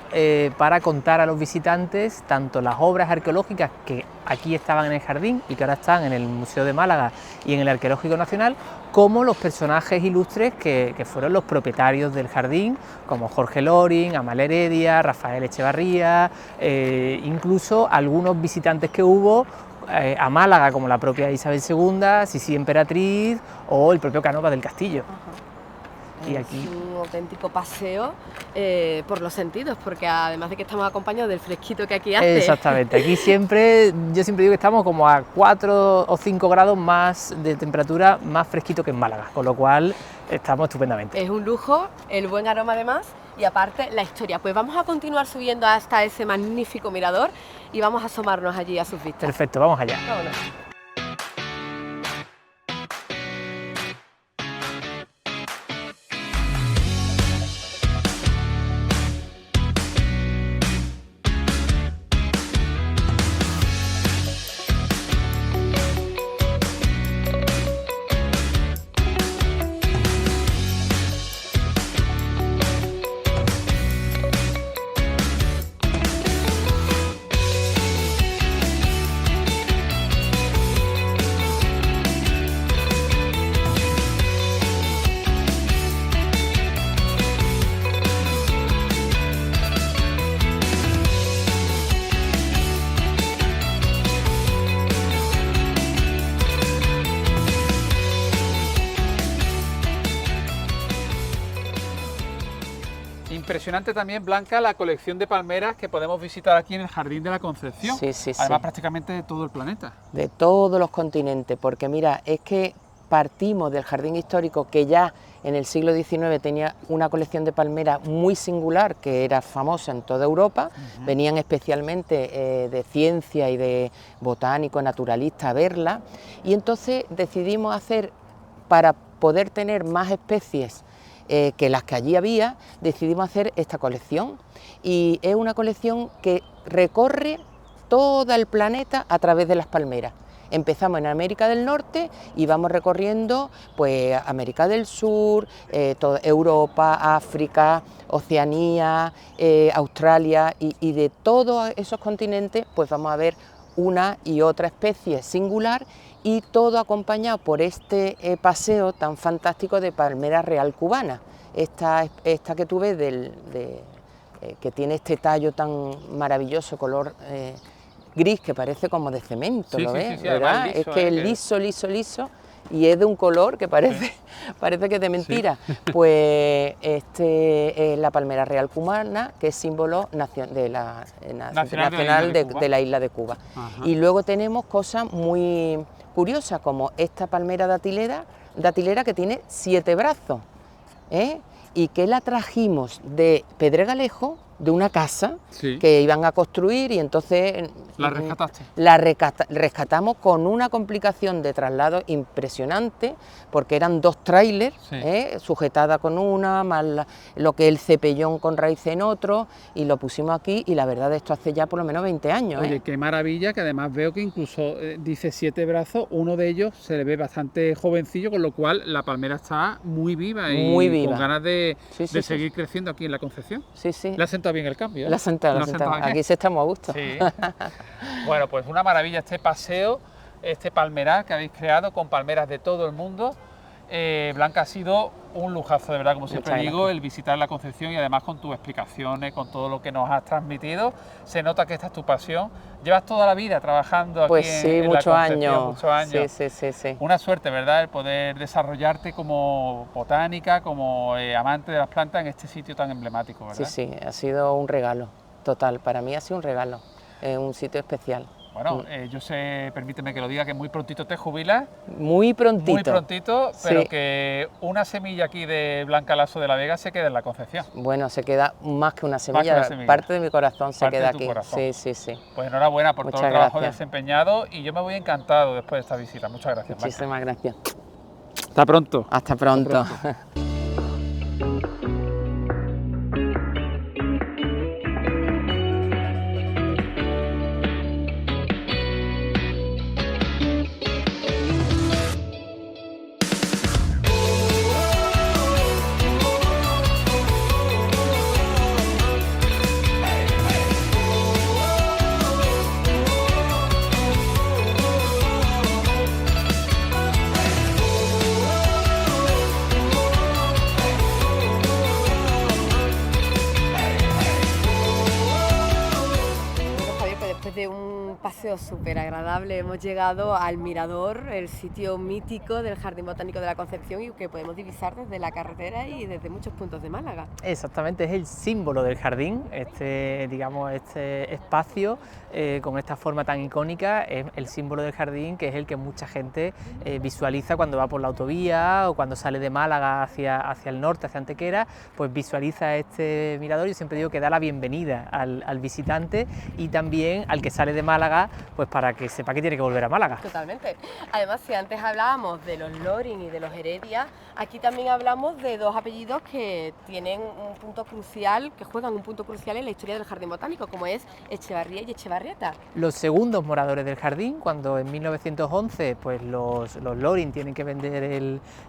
Speaker 3: para contar a los visitantes tanto las obras arqueológicas que aquí estaban en el jardín y que ahora están en el Museo de Málaga y en el Arqueológico Nacional, como los personajes ilustres que fueron los propietarios del jardín, como Jorge Loring, Amal Heredia, Rafael Echevarría, incluso algunos visitantes que hubo a Málaga, como la propia Isabel II, Sisi Emperatriz o el propio Cánovas del Castillo. Y aquí
Speaker 4: es un auténtico paseo por los sentidos, porque además de que estamos acompañados del fresquito que aquí hace.
Speaker 3: Exactamente, aquí siempre, yo siempre digo que estamos como a 4 o 5 grados más de temperatura, más fresquito que en Málaga, con lo cual estamos estupendamente.
Speaker 4: Es un lujo, el buen aroma además, y aparte la historia. Pues vamos a continuar subiendo hasta ese magnífico mirador y vamos a asomarnos allí a sus vistas.
Speaker 3: Perfecto, vamos allá.
Speaker 4: Vámonos.
Speaker 1: Impresionante también, Blanca, la colección de palmeras que podemos visitar aquí en el Jardín de la Concepción.
Speaker 2: Sí, sí,
Speaker 1: Además,
Speaker 2: sí.
Speaker 1: prácticamente de todo el planeta.
Speaker 2: De todos los continentes, porque mira, es que partimos del jardín histórico que ya en el siglo XIX tenía una colección de palmeras muy singular, que era famosa en toda Europa, venían especialmente de ciencia y de botánico, naturalista a verla, y entonces decidimos hacer, para poder tener más especies que las que allí había, decidimos hacer esta colección, y es una colección que recorre todo el planeta a través de las palmeras. Empezamos en América del Norte y vamos recorriendo pues América del Sur, toda Europa, África, Oceanía, Australia, y de todos esos continentes pues vamos a ver una y otra especie singular, y todo acompañado por este paseo tan fantástico de palmera real cubana, esta que tú ves que tiene este tallo tan maravilloso, color gris, que parece como de cemento,
Speaker 1: Sí,
Speaker 2: ¿lo
Speaker 1: sí,
Speaker 2: ves?
Speaker 1: sí, sí,
Speaker 2: ¿Verdad?
Speaker 1: además liso,
Speaker 2: Es que es liso, y es de un color que parece, parece que es de mentira. Pues es la palmera real cubana, que es símbolo nacional de la isla de Cuba.
Speaker 1: Ajá.
Speaker 2: Y luego tenemos cosas muy curiosas, como esta palmera datilera que tiene 7 brazos, y que la trajimos de Pedregalejo, de una casa
Speaker 1: Sí.
Speaker 2: que iban a construir, y entonces
Speaker 1: ¿La rescataste?
Speaker 2: la rescatamos con una complicación de traslado impresionante, porque eran 2 trailers,
Speaker 1: Sí.
Speaker 2: sujetada con una, más lo que es el cepellón con raíz en otro, y lo pusimos aquí, y la verdad esto hace ya por lo menos 20 años.
Speaker 1: Oye, qué maravilla, que además veo que incluso dice 7 brazos, uno de ellos se le ve bastante jovencillo, con lo cual la palmera está muy viva y
Speaker 2: Muy viva.
Speaker 1: con ganas de
Speaker 2: Sí, sí, sí.
Speaker 1: seguir creciendo aquí en la Concepción.
Speaker 2: Sí, sí.
Speaker 1: Le ha sentado bien el cambio, ¿eh?
Speaker 2: La sentamos.
Speaker 1: bien.
Speaker 2: Aquí sí estamos a gusto.
Speaker 1: Sí. Bueno, pues una maravilla este paseo, este palmerar que habéis creado con palmeras de todo el mundo. Blanca, ha sido un lujazo, de verdad, como siempre
Speaker 2: Muchas
Speaker 1: digo,
Speaker 2: gracias.
Speaker 1: el visitar la Concepción, y además con tus explicaciones, con todo lo que nos has transmitido. Se nota que esta es tu pasión. Llevas toda la vida trabajando aquí
Speaker 2: Pues sí,
Speaker 1: en la
Speaker 2: muchos
Speaker 1: Concepción,
Speaker 2: años.
Speaker 1: muchos años.
Speaker 2: Sí.
Speaker 1: Una suerte, ¿verdad?, el poder desarrollarte como botánica, como amante de las plantas en este sitio tan emblemático, ¿verdad?
Speaker 2: Sí, ha sido un regalo, total, para mí ha sido un regalo, un sitio especial.
Speaker 1: Bueno, yo sé, permíteme que lo diga, que muy prontito te jubilas.
Speaker 2: Muy prontito.
Speaker 1: Muy prontito, pero
Speaker 2: Sí.
Speaker 1: que una semilla aquí de Blanca Lasso de la Vega se queda en la Concepción.
Speaker 2: Bueno, se queda más que una
Speaker 1: que
Speaker 2: semilla,
Speaker 1: una semilla.
Speaker 2: parte de mi corazón se
Speaker 1: Parte
Speaker 2: queda
Speaker 1: de tu
Speaker 2: aquí.
Speaker 1: corazón.
Speaker 2: Sí.
Speaker 1: Pues enhorabuena por todo
Speaker 2: Muchas
Speaker 1: el trabajo
Speaker 2: gracias.
Speaker 1: desempeñado, y yo me voy encantado después de esta visita. Muchas gracias, Blanca.
Speaker 2: Muchísimas gracias.
Speaker 1: Hasta pronto.
Speaker 2: Hasta pronto.
Speaker 4: De un paseo súper agradable hemos llegado al Mirador, el sitio mítico del Jardín Botánico de la Concepción y que podemos divisar desde la carretera y desde muchos puntos de Málaga.
Speaker 3: Exactamente, es el símbolo del jardín, digamos, este espacio con esta forma tan icónica es el símbolo del jardín, que es el que mucha gente visualiza cuando va por la autovía o cuando sale de Málaga hacia el norte, hacia Antequera, pues visualiza este mirador. Yo siempre digo que da la bienvenida al visitante y también al que sale de Málaga, pues para que sepa que tiene que volver a Málaga.
Speaker 4: Totalmente. Además, si antes hablábamos de los Loring y de los Heredia, aquí también hablamos de dos apellidos que tienen un punto crucial, que juegan un punto crucial en la historia del Jardín Botánico, como es Echevarría y Echevarrieta.
Speaker 3: Los segundos moradores del jardín, cuando en 1911 pues los Loring tienen que vender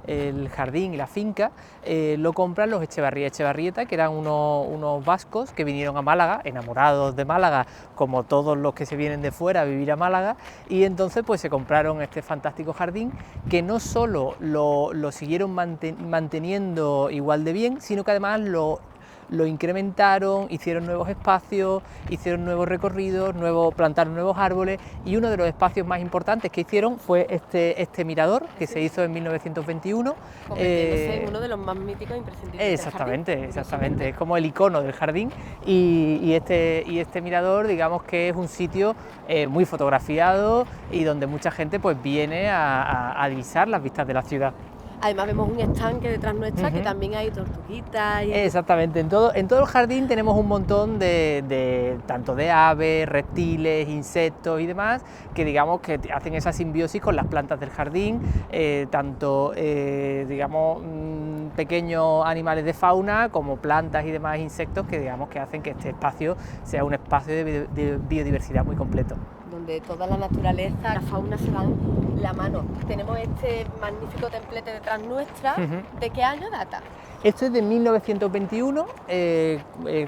Speaker 3: el jardín y la finca, lo compran los Echevarría y Echevarrieta, que eran unos vascos que vinieron a Málaga, enamorados de Málaga, como todos los que se vienen de fuera a vivir a Málaga, y entonces pues se compraron este fantástico jardín, que no solo lo siguieron manteniendo igual de bien, sino que además lo incrementaron, hicieron nuevos espacios, hicieron nuevos recorridos, plantaron nuevos árboles, y uno de los espacios más importantes que hicieron fue este mirador, que se hizo en 1921.
Speaker 4: Convirtiéndose en uno de los más míticos e imprescindibles
Speaker 3: exactamente,
Speaker 4: del jardín.
Speaker 3: Exactamente, es como el icono del jardín, y este mirador, digamos que es un sitio muy fotografiado y donde mucha gente pues viene a divisar las vistas de la ciudad.
Speaker 4: Además vemos un estanque detrás nuestra, que también hay tortuguitas.
Speaker 3: Exactamente, en todo el jardín tenemos un montón tanto de aves, reptiles, insectos y demás, que digamos que hacen esa simbiosis con las plantas del jardín, digamos pequeños animales de fauna como plantas y demás insectos, que digamos que hacen que este espacio sea un espacio de biodiversidad muy completo.
Speaker 4: Donde toda la naturaleza, la fauna se dan la mano. Tenemos este magnífico templete detrás nuestra. ¿De qué año data?
Speaker 3: Esto es de 1921,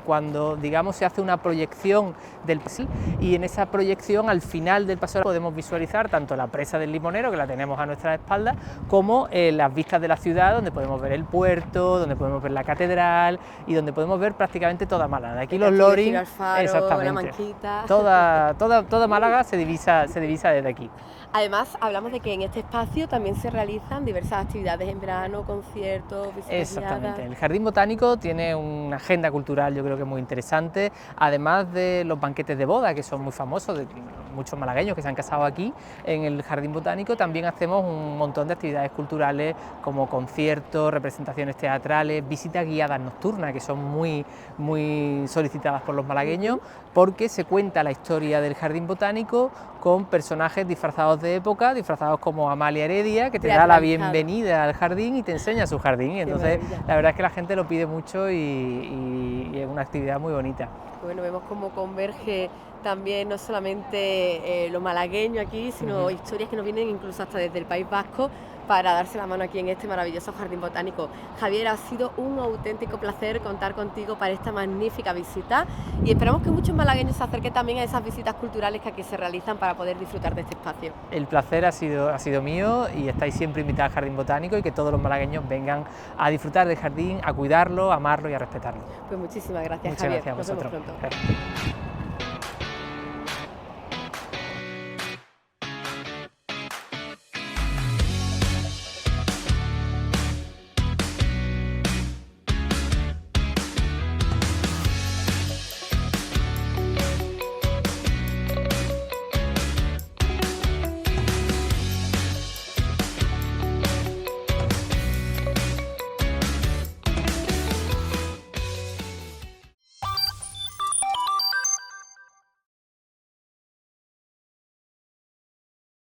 Speaker 3: cuando digamos se hace una proyección del paseo, y en esa proyección al final del paseo podemos visualizar tanto la presa del Limonero, que la tenemos a nuestra espalda, como las vistas de la ciudad, donde podemos ver el puerto, donde podemos ver la catedral y donde podemos ver prácticamente toda Málaga. De aquí los Loring,
Speaker 4: exactamente, la Manquita.
Speaker 3: Toda Málaga se divisa desde aquí.
Speaker 4: Además, hablamos de que en este espacio también se realizan diversas actividades en verano, conciertos, visitas
Speaker 3: Exactamente.
Speaker 4: guiadas.
Speaker 3: El Jardín Botánico tiene una agenda cultural, yo creo que muy interesante, además de los banquetes de boda, que son muy famosos, de muchos malagueños que se han casado aquí en el Jardín Botánico. También hacemos un montón de actividades culturales como conciertos, representaciones teatrales, visitas guiadas nocturnas, que son muy solicitadas por los malagueños, porque se cuenta la historia del Jardín Botánico con personajes disfrazados de época, disfrazados como Amalia Heredia, que te da la bienvenida al jardín y te enseña su jardín. Entonces, la verdad es que la gente lo pide mucho y es una actividad muy bonita.
Speaker 4: Bueno, vemos cómo converge también no solamente lo malagueño aquí, sino historias que nos vienen incluso hasta desde el País Vasco, para darse la mano aquí en este maravilloso Jardín Botánico. Javier, ha sido un auténtico placer contar contigo para esta magnífica visita y esperamos que muchos malagueños se acerquen también a esas visitas culturales que aquí se realizan para poder disfrutar de este espacio.
Speaker 3: El placer ha sido mío, y estáis siempre invitados al Jardín Botánico, y que todos los malagueños vengan a disfrutar del jardín, a cuidarlo, a amarlo y a respetarlo.
Speaker 4: Pues muchísimas gracias,
Speaker 3: Muchas
Speaker 4: Javier.
Speaker 3: gracias a
Speaker 4: Nos vemos
Speaker 3: vosotros.
Speaker 4: pronto.
Speaker 3: Gracias.